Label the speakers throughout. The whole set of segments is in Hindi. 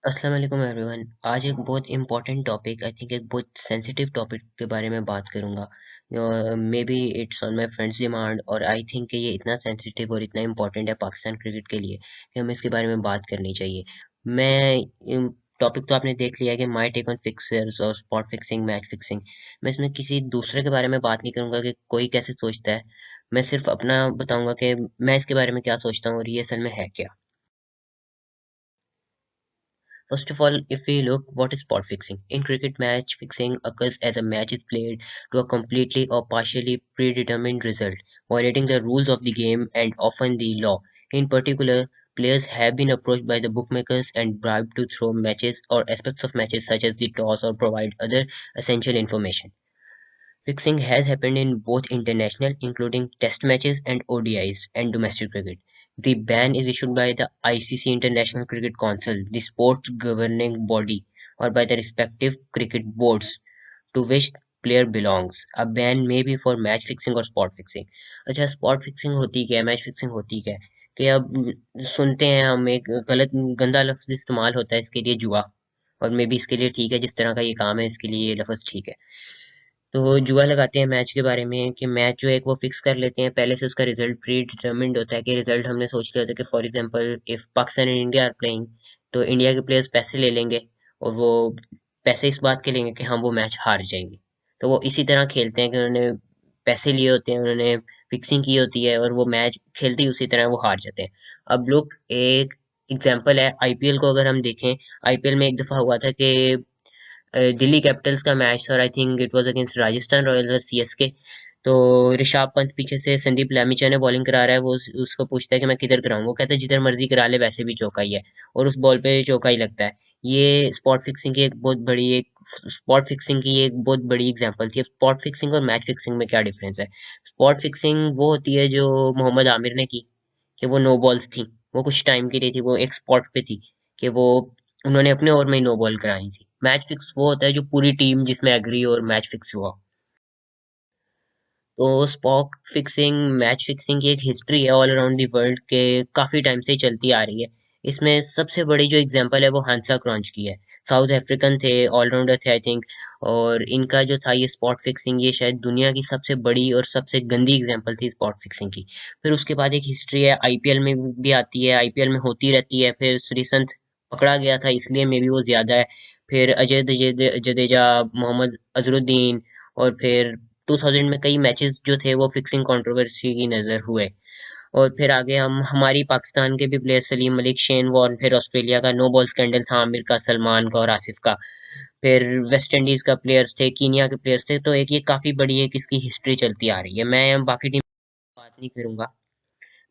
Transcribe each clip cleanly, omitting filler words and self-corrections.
Speaker 1: अस्सलाम वालेकुम एवरीवन। आज एक बहुत इंपॉर्टेंट टॉपिक, आई थिंक एक बहुत सेंसिटिव टॉपिक के बारे में बात करूंगा। May be it's on my friends demand, और आई थिंक कि ये इतना सेंसिटिव और इतना इंपॉर्टेंट है पाकिस्तान क्रिकेट के लिए कि हमें इसके बारे में बात करनी चाहिए। मैं टॉपिक तो आपने देख लिया है कि माई टेक ऑन फिक्सर्स और स्पॉट फिक्सिंग, मैच फिक्सिंग। मैं इसमें किसी दूसरे के बारे में बात नहीं करूंगा कि कोई कैसे सोचता है। मैं सिर्फ अपना बताऊंगा कि मैं इसके बारे में क्या सोचता हूँ और ये असल में है क्या। First of all, if we look, what is spot fixing? In cricket, match fixing occurs as a match is played to a completely or partially predetermined result, violating the rules of the game and often the law. In particular, players have been approached by the bookmakers and bribed to throw matches or aspects of matches such as the toss or provide other essential information. Fixing has happened in both international, including Test matches and ODIs, and domestic cricket. The ban is issued by the ICC International Cricket Council, the sport's governing body, or by the respective cricket boards to which player belongs. A ban may be for match fixing or spot fixing. अच्छा, स्पॉट फिक्सिंग होती क्या है, मैच फिक्सिंग होती क्या है? कि अब सुनते हैं हम एक गलत गंदा लफ्ज इस्तेमाल होता है इसके लिए, जुआ। और मे बी इसके लिए ठीक है, जिस तरह का ये काम है इसके लिए ये लफ्ज ठीक है। तो जुआ लगाते हैं मैच के बारे में कि मैच जो है वो फिक्स कर लेते हैं पहले से, उसका रिजल्ट प्री डिटर्मिंड होता है कि रिजल्ट हमने सोच लिया होता है कि for example if Pakistan and India are playing, तो इंडिया के प्लेयर्स पैसे ले लेंगे और वो पैसे इस बात के लेंगे कि हम वो मैच हार जाएंगे। तो वो इसी तरह खेलते हैं कि उन्होंने पैसे लिए होते हैं, उन्होंने फिक्सिंग की होती है और वो मैच खेलते ही उसी तरह वो हार जाते हैं। अब लोग एक एग्जाम्पल है आईपीएल को अगर हम देखें, आईपीएल में एक दफा हुआ था कि दिल्ली कैपिटल्स का मैच था और आई think it was against Rajasthan Royals और सीएसके। तो ऋषभ पंत पीछे से संदीप लामिछा ने बॉलिंग करा रहा है, वो उसको पूछता है कि मैं किधर कराऊं, वो कहता है जिधर मर्जी करा ले, वैसे भी चौका ही है। और उस बॉल पे चौका ही लगता है। ये स्पॉट फिक्सिंग की एक बहुत बड़ी एग्जांपल थी। अब स्पॉट फिक्सिंग और मैच फिक्सिंग में क्या डिफरेंस है? स्पॉट फिक्सिंग वो होती है जो मोहम्मद आमिर ने की, कि वो नो बॉल्स थी, वो कुछ टाइम के लिए थी, वो एक स्पॉट पे थी कि वो उन्होंने अपने ओवर में ही नो बॉल करानी थी। मैच फिक्स वो होता है जो पूरी टीम जिसमें एग्री और मैच फिक्स हुआ। तो स्पॉट फिक्सिंग, मैच फिक्सिंग की एक हिस्ट्री है ऑल अराउंड द वर्ल्ड के, काफी टाइम से ही चलती आ रही है। इसमें सबसे बड़ी जो एग्जांपल है वो हांसा क्रॉन्च की है। साउथ अफ्रीकन थे, ऑलराउंडर थे आई थिंक। और इनका जो था ये स्पॉट फिक्सिंग, ये शायद दुनिया की सबसे बड़ी और सबसे गंदी एग्जांपल थी स्पॉट फिक्सिंग की। फिर उसके बाद एक हिस्ट्री है, आईपीएल में भी आती है, आईपीएल में होती रहती है। फिर श्रीसंत पकड़ा गया था इसलिए मे बी वो ज्यादा है। फिर जडेजा, मोहम्मद अजरुद्दीन, और फिर 2000 में कई मैचेस जो थे वो फिक्सिंग कंट्रोवर्सी की नजर हुए। और फिर आगे हम हमारी पाकिस्तान के भी player Salim Malik, Shane Warne, फिर ऑस्ट्रेलिया का नो बॉल स्कैंडल था आमिर का, सलमान का और आसिफ का। फिर वेस्ट इंडीज का प्लेयर्स थे, कीनिया के प्लेयर्स थे। तो एक ये काफी बड़ी एक इसकी हिस्ट्री चलती आ रही है। मैं बाकी टीम की बात नहीं करूंगा,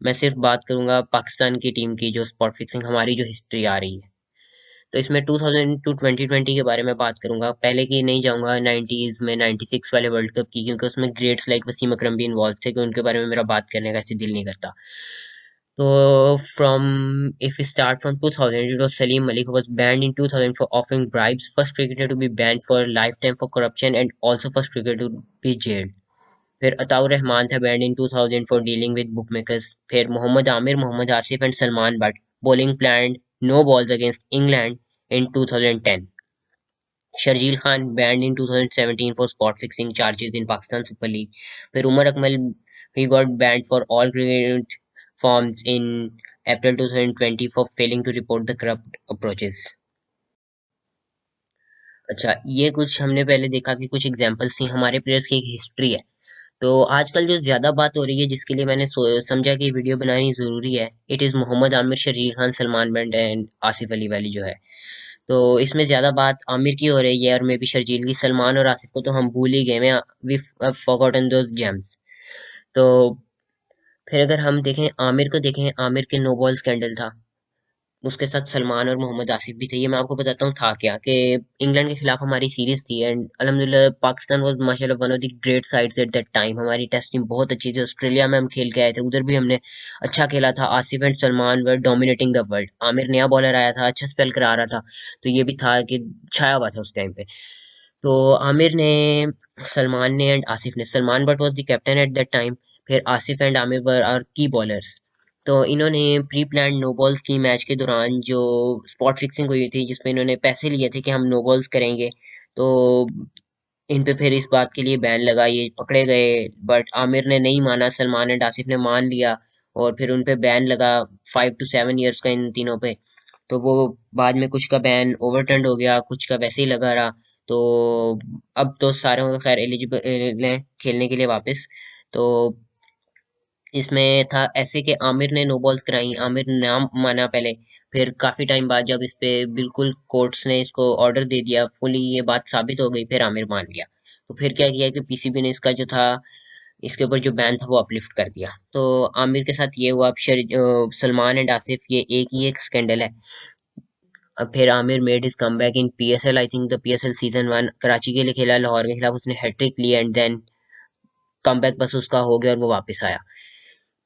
Speaker 1: मैं सिर्फ बात करूंगा पाकिस्तान की टीम की, जो स्पॉट फिक्सिंग हमारी जो हिस्ट्री आ रही है। तो इसमें 2000 टू 2020 के बारे में बात करूंगा, पहले की नहीं जाऊंगा 90s में, 96 वाले वर्ल्ड कप की, क्योंकि उसमें ग्रेट्स लाइक वसीम अकरम भी इन्वॉल्व थे कि उनके बारे में मेरा बात करने का ऐसे दिल नहीं करता। तो from if we start from 2000, it was Salim Malik who was banned in 2000 for offering bribes, first cricketer to be banned for lifetime for corruption and also first cricketer to be jailed. फिर अताउर रहमान था banned in 2000 for dealing with bookmakers. फिर Mohammad Aamir, Mohammad Asif and Salman Butt bowling plan no balls against England in 2010। Sharjeel Khan banned in 2017 for spot fixing charges in Pakistan super league. फिर Umar Akmal he got banned for all cricket forms in April 2020 for failing to report the corrupt approaches. अच्छा, ये कुछ हमने पहले देखा कि कुछ एग्जांपल्स थी, हमारे प्लेयर्स की एक हिस्ट्री है। तो आजकल जो ज्यादा बात हो रही है, जिसके लिए मैंने समझा कि वीडियो बनानी जरूरी है, it is Mohammad Amir, Sharjeel Khan, Salman Butt and Asif Ali वाली जो है। तो इसमें ज्यादा बात आमिर की हो रही है और मे बी शर्जील की। सलमान और आसिफ को तो हम भूल ही गए, मैं वी फॉरगॉटन दोस जेम्स। तो फिर अगर हम देखें आमिर को, देखें आमिर के नो बॉल स्कैंडल था, उसके साथ सलमान और मोहम्मद आसिफ भी थे। ये मैं आपको बताता हूँ था क्या, कि इंग्लैंड के खिलाफ हमारी सीरीज थी एंड अल्हम्दुलिल्लाह पाकिस्तान वाज माशाल्लाह one of the great sides eight that time. हमारी टेस्ट टीम बहुत अच्छी थी, ऑस्ट्रेलिया में हम खेल के आए थे, उधर भी हमने अच्छा खेला था। Asif and Salman were dominating the world. Aamir नया बॉलर आया था, अच्छा स्पेल करा रहा था, तो ये भी था कि छाया हुआ था उस टाइम पे। तो आमिर ने, सलमान ने एंड आसिफ ने, Salman Butt was the captain at that time, फिर Asif and Aamir were our key bowlers. तो इन्होंने प्री प्लान नो बॉल्स की मैच के दौरान जो स्पॉट फिक्सिंग हुई थी जिसमें इन्होंने पैसे लिए थे कि हम नो बॉल्स करेंगे, तो इन पे फिर इस बात के लिए बैन लगा, ये पकड़े गए। बट आमिर ने नहीं माना, सलमान एंड आसिफ ने मान लिया और फिर उन पे बैन लगा 5 to 7 years का इन तीनों पे। तो वो बाद में कुछ का बैन ओवरटर्न हो गया, कुछ का वैसे ही लगा रहा। तो अब तो सारों का खैर एलिजिबल हैं खेलने के लिए वापस। तो इसमें था ऐसे कि आमिर ने नो बॉल्स कराई, आमिर ने नाम माना पहले, फिर काफी टाइम बाद जब इस पे बिल्कुल कोर्ट्स ने इसको ऑर्डर दे दिया, फुली ये बात साबित हो गई, फिर आमिर मान गया। तो फिर क्या किया कि पीसीबी ने इसका जो था, इसके ऊपर जो बैन था वो अपलिफ्ट कर दिया। तो आमिर के साथ ये हुआ। अब सलमान एंड आसिफ ये एक ही एक स्कैंडल है। अब फिर Amir made his comeback in PSL, I think the PSL season 1 Karachi के लिए खेला, लाहौर के खिलाफ उसने हैट्रिक ली एंड देन कमबैक बस उसका हो गया और वो वापस आया।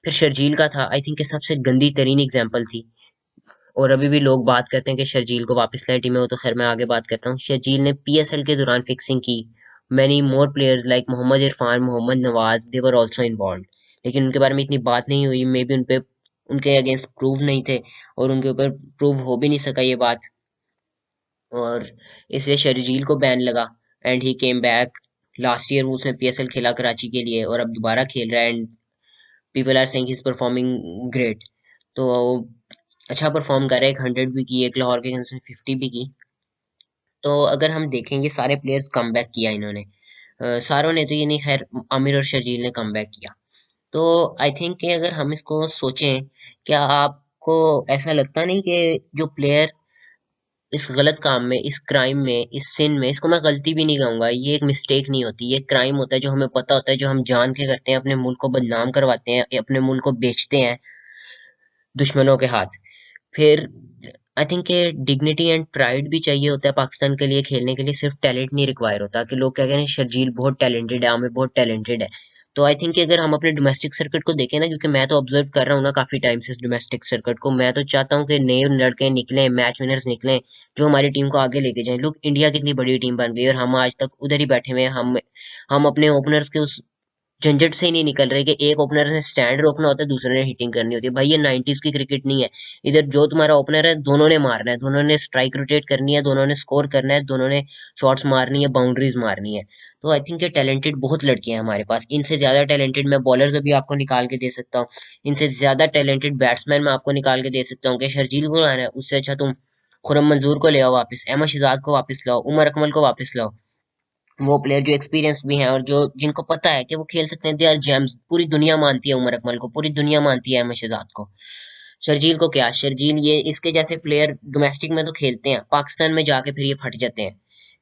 Speaker 1: फिर शर्जील का था, आई थिंक ये सबसे गंदी तरीन एग्जाम्पल थी। और अभी भी लोग बात करते हैं कि शर्जील को वापस लाए टीम में, हो तो खैर मैं आगे बात करता हूँ। शर्जील ने पीएसएल के दौरान फिक्सिंग की। Many more players like Mohammad Irfan, Mohammad Nawaz, they were also involve, लेकिन उनके बारे में इतनी बात नहीं हुई, मे बी उनपे उनके अगेंस्ट प्रूव नहीं थे और उनके ऊपर प्रूव हो भी नहीं सका ये बात, और इसलिए शर्जील को बैन लगा। And he came back last year, उसने पीएसएल खेला कराची के लिए और अब दोबारा खेल रहा है and people are saying he is performing great. तो अच्छा परफॉर्म कर रहा है, एक 100 भी की, एक लाहौर के अगेंस्ट 50 भी की। तो अगर हम देखें ये सारे प्लेयर्स कम बैक किया इन्होंने, सारों ने तो ये नहीं, खैर आमिर और शर्जील ने कम बैक किया। तो आई थिंक कि अगर हम इसको सोचें, क्या आपको ऐसा लगता नहीं कि जो प्लेयर इस गलत काम में, इस क्राइम में, इस सिन में, इसको मैं गलती भी नहीं कहूंगा, ये एक मिस्टेक नहीं होती, ये क्राइम होता है जो हमें पता होता है, जो हम जान के करते हैं, अपने मुल्क को बदनाम करवाते हैं, अपने मुल्क को बेचते हैं दुश्मनों के हाथ। फिर आई थिंक कि डिग्निटी एंड प्राइड भी चाहिए होता है पाकिस्तान के लिए खेलने के लिए, सिर्फ टैलेंट नहीं रिक्वायर होता कि लोग क्या कह रहे हैं शर्जील बहुत टैलेंटेड है, आमिर बहुत टैलेंटेड है। तो आई थिंक कि अगर हम अपने डोमेस्टिक सर्किट को देखें ना, क्योंकि मैं तो ऑब्जर्व कर रहा हूँ ना काफी टाइम से इस डोमेस्टिक सर्किट को, मैं तो चाहता हूँ कि नए लड़के निकलें, मैच विनर्स निकलें, जो हमारी टीम को आगे लेके जाएं। लोग, इंडिया कितनी बड़ी टीम बन गई और हम आज तक उधर ही बैठे हुए हैं। हम अपने ओपनर्स के उस झंझट से ही नहीं निकल रहे कि एक ओपनर ने स्टैंड रोकना होता है, दूसरे ने हिटिंग करनी होती है। भाई ये 90s की क्रिकेट नहीं है। इधर जो तुम्हारा ओपनर है, दोनों ने मारना है, दोनों ने स्ट्राइक रोटेट करनी है, दोनों ने स्कोर करना है, दोनों ने शॉट्स मारनी है, बाउंड्रीज मारनी है। तो आई थिंक ये टैलेंटेड बहुत लड़कियां हैं हमारे पास। इनसे ज्यादा टैलेंटेड मैं बॉलर्स अभी आपको निकाल के दे सकता हूँ, इनसे ज्यादा टैलेंटेड बैट्समैन मैं आपको निकाल के दे सकता हूँ। कि शर्जील को लाना है, उससे अच्छा तुम खुरम मंजूर को ले आओ वापस, अहमद शहजाद को वापस लाओ, उमर अकमल को वापस लाओ। वो प्लेयर जो एक्सपीरियंस भी हैं और जो जिनको पता है कि वो खेल सकते हैं, दे आर जेम्स। पूरी दुनिया मानती है उमर अकमल को, पूरी दुनिया मानती है अहमद शहजाद को। शर्जील को क्या, शर्जील ये इसके जैसे प्लेयर डोमेस्टिक में तो खेलते हैं, पाकिस्तान में जाके फिर ये फट जाते हैं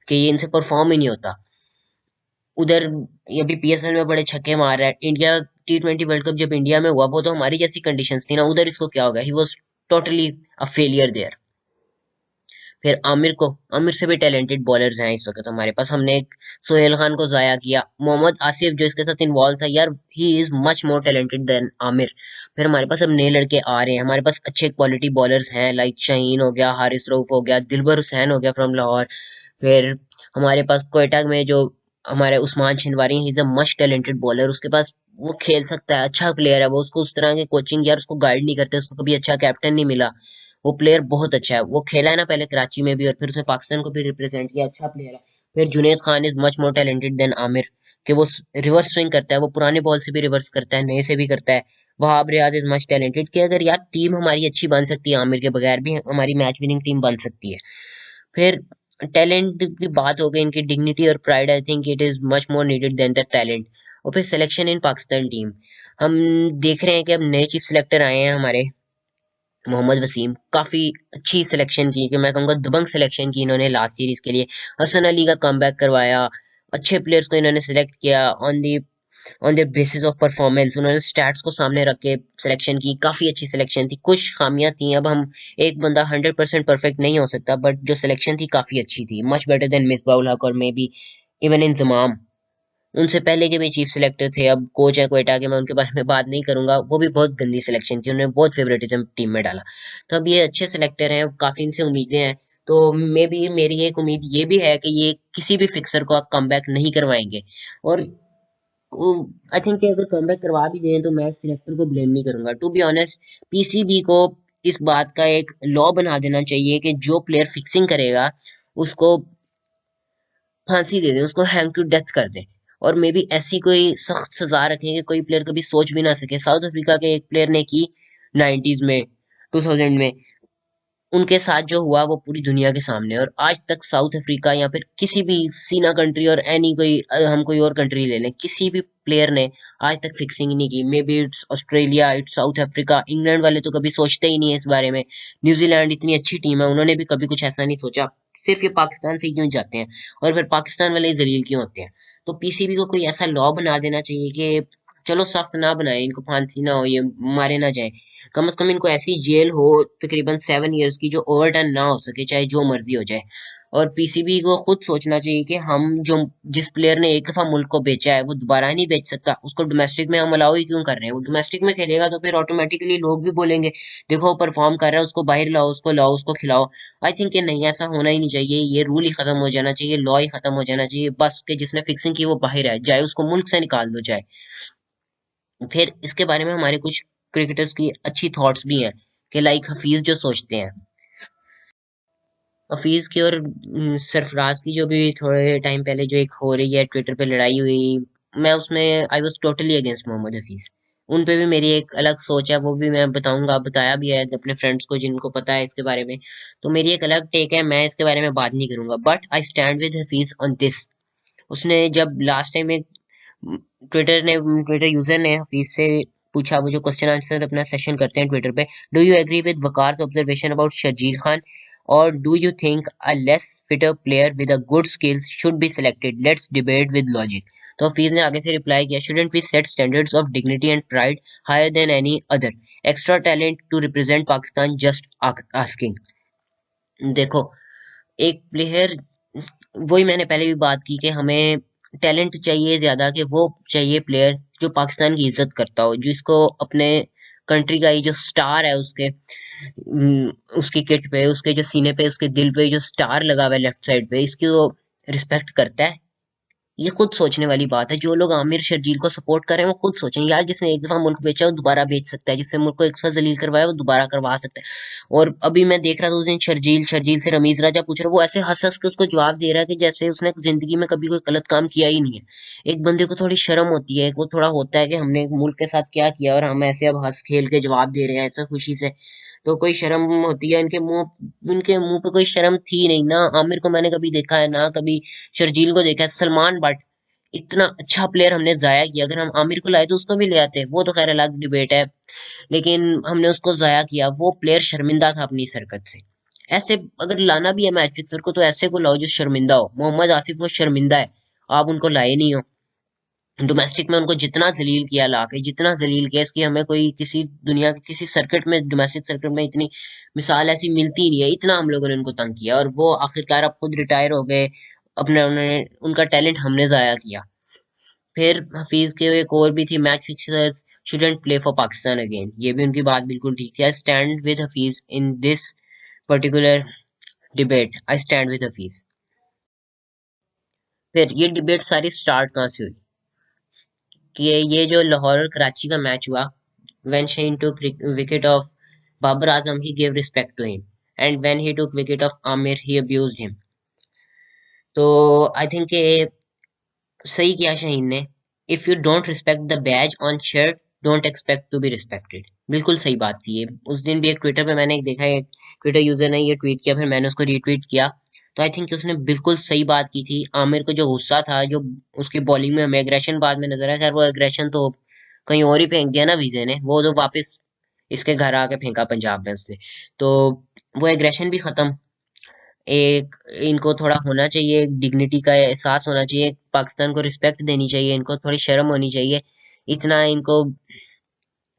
Speaker 1: कि ये इनसे परफॉर्म ही नहीं होता। उधर ये भी पीएसएल में बड़े छक्के मार रहा है। इंडिया T20 वर्ल्ड कप जब इंडिया में हुआ, वो तो हमारी जैसी कंडीशंस थी ना, उधर इसको क्या हो गया, he was totally a failure there. फिर आमिर से भी टैलेंटेड बॉलर्स हैं इस वक्त हमारे पास। हमने एक सोहेल खान को जाया किया, मोहम्मद आसिफ जो इसके साथ इन्वॉल्व था, यार he is much more talented than Amir. फिर हमारे पास अब नए लड़के आ रहे हैं, हमारे पास अच्छे क्वालिटी बॉलर्स हैं, लाइक शाहीन हो गया, हारिस रऊफ हो गया, दिलबर हुसैन हो गया फ्रॉम लाहौर। फिर हमारे पास कोयटा में जो हमारे Usman Shinwari, he is a much talented bowler, उसके पास वो खेल सकता है, अच्छा प्लेयर है वो। उसको उस तरह की कोचिंग, यार उसको गाइड नहीं करते, उसको कभी अच्छा कैप्टन नहीं मिला। वो प्लेयर बहुत अच्छा है, वो खेला है ना पहले कराची में भी और फिर उसने पाकिस्तान को भी रिप्रेजेंट किया, अच्छा प्लेयर है। फिर Junaid Khan is much more talented than Amir, कि वो रिवर्स स्विंग करता है, वो पुराने बॉल से भी रिवर्स करता है, नए से भी करता है। Wahab Riaz is much talented, कि अगर यार टीम हमारी अच्छी बन सकती है, आमिर के बगैर भी हमारी मैच विनिंग टीम बन सकती है। फिर टैलेंट की बात हो गई, इनकी डिग्निटी और pride, I think it is much more needed than the talent. और फिर सिलेक्शन इन पाकिस्तान टीम, हम देख रहे हैं कि अब नए चीफ सिलेक्टर आए हैं हमारे, मोहम्मद वसीम, काफी अच्छी सिलेक्शन की, कि मैं कहूँगा दबंग सिलेक्शन की इन्होंने लास्ट सीरीज के लिए। हसन अली का कमबैक करवाया, अच्छे प्लेयर्स को इन्होंने सिलेक्ट किया on the basis of performance, उन्होंने स्टैट्स को सामने रख के सिलेक्शन की, काफी अच्छी सिलेक्शन थी। कुछ खामियां थी, अब हम, एक बंदा 100% परफेक्ट नहीं हो सकता, बट जो सिलेक्शन थी काफी अच्छी थी, मच बेटर देन मिसबाउल हक और मे बी इवन इंजमाम। उनसे पहले के भी चीफ सिलेक्टर थे, अब कोच है क्वेटा के, मैं उनके बारे में बात नहीं करूंगा, वो भी बहुत गंदी सिलेक्शन की, उन्होंने बहुत फेवरेटिज्म टीम में डाला। तो अब ये अच्छे सिलेक्टर हैं, काफी इनसे उम्मीदें हैं। तो मे बी मेरी एक उम्मीद ये भी है कि ये किसी भी फिक्सर को आप कम नहीं करवाएंगे। और आई थिंक अगर कमबैक करवा भी दें तो मैं सिलेक्टर को ब्लेम नहीं करूंगा, टू बी ऑनेस्ट। पीसीबी को इस बात का एक लॉ बना देना चाहिए कि जो प्लेयर फिक्सिंग करेगा उसको फांसी दे दें, उसको हैंग टू डेथ कर दें। और मे बी ऐसी कोई सख्त सजा रखें कि कोई प्लेयर कभी सोच भी ना सके। साउथ अफ्रीका के एक प्लेयर ने की 90s में, 2000 में, उनके साथ जो हुआ वो पूरी दुनिया के सामने है। और आज तक साउथ अफ्रीका या फिर किसी भी सीना कंट्री और एनी कोई हम कोई और कंट्री ले लें, किसी भी प्लेयर ने आज तक फिक्सिंग नहीं की। May be it's Australia, it's south Africa, England वाले तो कभी सोचते ही नहीं है इस बारे में। न्यूजीलैंड इतनी अच्छी टीम है, उन्होंने भी कभी कुछ ऐसा नहीं सोचा। सिर्फ ये पाकिस्तान से ही क्यों जाते हैं, और फिर पाकिस्तान वाले जलील क्यों होते हैं। तो पीसीबी को कोई ऐसा लॉ बना देना चाहिए कि चलो सख्त ना बनाए, इनको फांसी ना हो, ये मारे ना जाए। कम से कम इनको ऐसी जेल हो तकरीबन 7 इयर्स की, जो ओवरटर्न ना हो सके, चाहे जो मर्जी हो जाए। और पीसीबी को खुद सोचना चाहिए कि हम जो जिस प्लेयर ने एक दफा मुल्क को बेचा है वो दोबारा नहीं बेच सकता, उसको डोमेस्टिक में हम अलाउ ही क्यों कर रहे हैं। वो डोमेस्टिक में खेलेगा तो फिर ऑटोमेटिकली लोग भी बोलेंगे देखो वो परफॉर्म कर रहा है, उसको बाहर लाओ, उसको खिलाओ। आई थिंक ये नहीं, ऐसा होना ही नहीं चाहिए। ये रूल ही खत्म हो जाना चाहिए, लॉ ही खत्म हो जाना चाहिए। बस के जिसने फिक्सिंग की वो बाहर है, चाहे उसको मुल्क से निकाल दो चाहे। फिर इसके बारे में हमारे कुछ क्रिकेटर्स की अच्छी थॉट्स भी हैं कि लाइक हफीज जो सोचते हैं, हफीज की और सरफराज की जो भी थोड़े टाइम पहले जो एक हो रही है ट्विटर पे लड़ाई हुई, मैं उसमें I was totally against Mohammad Hafeez. उन पे भी मेरी एक अलग सोच है, वो भी मैं बताऊंगा, बताया भी है अपने फ्रेंड्स को जिनको पता है इसके बारे में। तो मेरी एक अलग टेक है, मैं इसके बारे में बात नहीं करूंगा, but I stand with Hafeez on this. उसने जब लास्ट टाइम एक ट्विटर यूजर ने हफीज से पूछा, वो जो क्वेश्चन आंसर अपना सेशन करते हैं ट्विटर पे, do you agree with Waqar's observation about Sharjeel Khan, और do you think a less fitter player with a good skills should be selected, let's debate with logic. तो हफीज ने आगे से रिप्लाई किया, shouldn't we set standards of dignity and pride higher than any other, extra talent to represent Pakistan just asking. देखो, एक प्लेयर, वही मैंने पहले भी बात की कि हमें टैलेंट चाहिए ज्यादा, कि वो चाहिए प्लेयर जो पाकिस्तान की इज्जत करता हो, जिसको अपने कंट्री का ये जो स्टार है उसके उसकी किट पे, उसके जो सीने पे, उसके दिल पे जो स्टार लगा हुआ है लेफ्ट साइड पे, इसकी वो रिस्पेक्ट करता है। ये खुद सोचने वाली बात है। जो लोग आमिर शर्जील को सपोर्ट कर रहे हैं वो खुद सोचें यार, जिसने एक दफा मुल्क बेचा है वो दोबारा बेच सकता है, जिसने मुल्क को एक दफा जलील करवाया वो दोबारा करवा सकता है। और अभी मैं देख रहा था उस दिन शर्जील शर्जील से रमीज राजा पूछ रहा, वो ऐसे हंस हंस के उसको जवाब दे रहा है कि जैसे उसने जिंदगी में कभी कोई गलत काम किया ही नहीं है। एक बंदे को थोड़ी शर्म होती है, वो थोड़ा होता है कि हमने मुल्क के साथ क्या किया और हम ऐसे अब हंस खेल के जवाब दे रहे हैं ऐसा खुशी से। तो कोई शर्म होती है, इनके मुंह पे कोई शर्म थी नहीं ना। आमिर को मैंने कभी देखा है ना कभी शर्जील को देखा है। सलमान बट इतना अच्छा प्लेयर हमने जाया किया, अगर हम आमिर को लाए तो उसको भी ले आते, वो तो खैर अलग डिबेट है, लेकिन हमने उसको जाया किया। वो प्लेयर शर्मिंदा था अपनी इस हरकत से। ऐसे अगर लाना भी है मैच फिक्सर को तो ऐसे को लाओ जो शर्मिंदा हो। मोहम्मद आसिफ वो शर्मिंदा है, आप उनको लाए नहीं हो। डोमेस्टिक में उनको जितना जलील किया, लाके जितना जलील किया, इसकी हमें कोई किसी दुनिया के किसी सर्किट में, डोमेस्टिक सर्किट में इतनी मिसाल ऐसी मिलती ही नहीं है। इतना हम लोगों ने उनको तंग किया और वो आखिरकार अब खुद रिटायर हो गए। अपने उन्होंने उनका टैलेंट हमने जाया किया। फिर हफीज के एक और भी थी, match fixers shouldn't play for Pakistan again, ये भी उनकी बात बिल्कुल ठीक थी। आई stand with Hafeez in this particular debate, I stand with Hafeez. फिर ये डिबेट सारी स्टार्ट कहाँ से हुई, कि ये जो लाहौर और कराची का मैच हुआ, when Shaheen took wicket of Babar Azam he give respect to him, and when he took wicket of Amir he abused him. तो आई थिंक सही किया शाहीन ने। If you don't respect the badge on shirt, don't expect to be respected. बिल्कुल सही बात थी ये। उस दिन भी एक ट्विटर पे मैंने एक देखा, एक ट्विटर यूजर ने ये ट्वीट किया, फिर मैंने उसको रीट्वीट किया। तो आई थिंक उसने बिल्कुल सही बात की थी। आमिर को जो गुस्सा था, जो उसकी बॉलिंग में हमें एग्रेशन बाद में नजर आया, खैर वो एग्रेशन तो कहीं और ही फेंक दिया ना विजय ने, वो तो वापस इसके घर आके फेंका पंजाब में उसने। तो वो एग्रेशन भी खत्म। एक इनको थोड़ा होना चाहिए, डिग्निटी का एहसास होना चाहिए, पाकिस्तान को रिस्पेक्ट देनी चाहिए, इनको थोड़ी शर्म होनी चाहिए। इतना इनको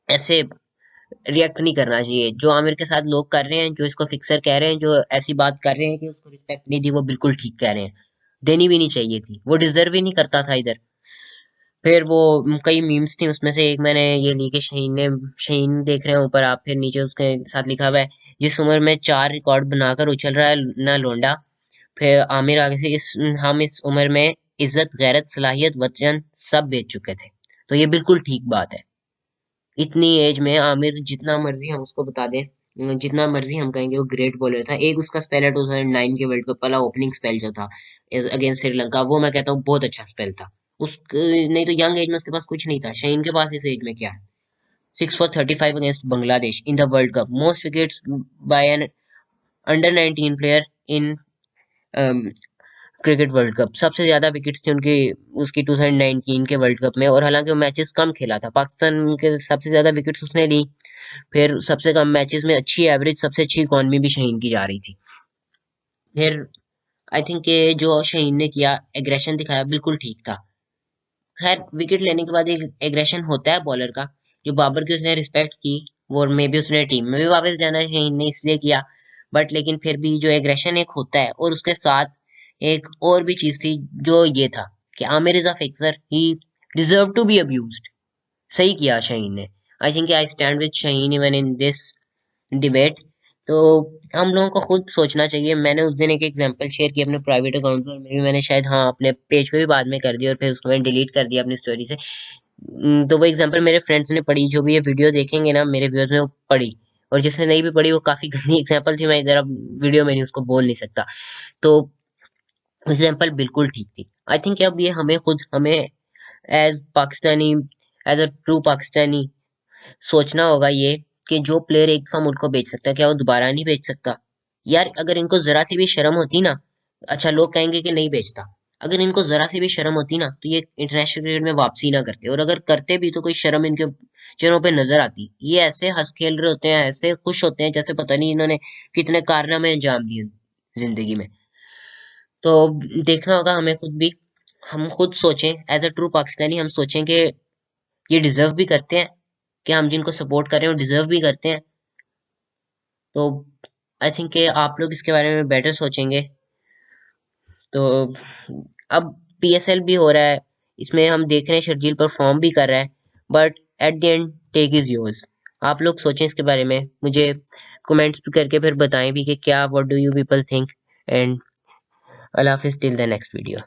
Speaker 1: ऐसे रिएक्ट नहीं करना चाहिए जो आमिर के साथ लोग कर रहे हैं, जो इसको फिक्सर कह रहे हैं, जो ऐसी बात कर रहे हैं कि उसको रिस्पेक्ट नहीं दी, वो बिल्कुल ठीक कह रहे हैं। देनी भी नहीं चाहिए थी, वो डिजर्व ही नहीं करता था इधर। फिर वो कई मीम्स थी, उसमें से एक मैंने ये ली कि शहीन देख रहे हैं ऊपर आप, फिर नीचे उसके साथ लिखा हुआ है, जिस उम्र में 4 रिकॉर्ड बनाकर उछल रहा है ना लोंडा, फिर आमिर आगे से, हम इस उम्र में इज्जत, गैरत, सलाहियत, वतन सब बेच चुके थे। तो ये बिल्कुल ठीक बात है। इतनी एज में आमिर जितना मर्जी हम उसको बता दें, जितना मर्जी हम कहेंगे वो ग्रेट बॉलर था। एक उसका स्पेल है 2009 के वर्ल्ड कप वाला ओपनिंग स्पेल जो था अगेंस्ट श्रीलंका, वो मैं कहता हूँ बहुत अच्छा स्पेल था। उस नहीं तो यंग एज में उसके पास कुछ नहीं था। शहीन के पास इस एज में क्या है? 6 for 35 against Bangladesh in the world cup, most wickets by an under 19 player in cricket world cup. सबसे ज्यादा विकेट्स थे उनकी उसकी 2019 के वर्ल्ड कप में, और हालांकि वो मैचेस कम खेला था। पाकिस्तान के सबसे ज्यादा विकेट्स उसने ली। फिर सबसे कम मैचेस में अच्छी एवरेज, सबसे अच्छी इकॉनमी भी शहीन की जा रही थी। फिर आई थिंक ये जो शहीन ने किया, एग्रेशन दिखाया, बिल्कुल ठीक था। खैर विकेट लेने के बाद एक एग्रेशन होता है बॉलर का, जो बाबर की उसने रिस्पेक्ट की, वो मे भी उसने टीम में भी वापस जाना शहीन ने इसलिए किया। बट लेकिन फिर भी जो एग्रेशन एक होता है, और उसके साथ एक और भी चीज थी जो ये था कि Amir is a fixer, he deserve to be abused. सही किया शाहीन ने। I think I stand with Shaheen even in this debate. तो हम लोगों को खुद सोचना चाहिए। मैंने उस दिन एक एग्जांपल शेयर की अपने प्राइवेट अकाउंट पर, मे भी मैंने शायद हाँ अपने पेज पे भी बाद में कर दिया, और फिर उसको मैंने डिलीट कर दिया अपनी स्टोरी से। तो वो एग्जांपल मेरे फ्रेंड्स ने पढ़ी, जो भी ये वीडियो देखेंगे ना मेरे व्यूअर्स ने, वो पढ़ी। और जिसने नहीं भी पढ़ी वो काफी गंदी एग्जांपल थी, मैं इधर अब वीडियो में नहीं उसको बोल नहीं सकता। तो एग्जांपल बिल्कुल ठीक थी। आई थिंक अब ये हमें खुद, हमें as Pakistani, as a true Pakistani सोचना होगा ये, कि जो प्लेयर एक दफा मुल्क को बेच सकता है, क्या वो दोबारा नहीं बेच सकता? यार अगर इनको जरा सी भी शर्म होती ना, अच्छा लोग कहेंगे कि नहीं बेचता, अगर इनको जरा सी भी शर्म होती ना तो ये इंटरनेशनल क्रिकेट में वापसी ना करते, और अगर करते भी तो कोई शर्म इनके चेहरों पे नजर आती। ये ऐसे हंस खेल रहे होते हैं, ऐसे खुश होते हैं जैसे पता नहीं इन्होंने कितने कारनामे अंजाम दिए जिंदगी में। तो देखना होगा हमें खुद भी, हम खुद सोचें एज अ ट्रू पाकिस्तानी, हम सोचें कि ये डिजर्व भी करते हैं, कि हम जिनको सपोर्ट कर रहे हैं वो डिजर्व भी करते हैं। तो आई थिंक कि आप लोग इसके बारे में बेटर सोचेंगे। तो अब पीएसएल भी हो रहा है, इसमें हम देख रहे हैं शर्जील परफॉर्म भी कर रहा है, but at the end take is yours. आप लोग सोचें इसके बारे में, मुझे कमेंट्स भी करके फिर बताएं भी कि क्या, what do you people think. And Allah Hafiz till the next video.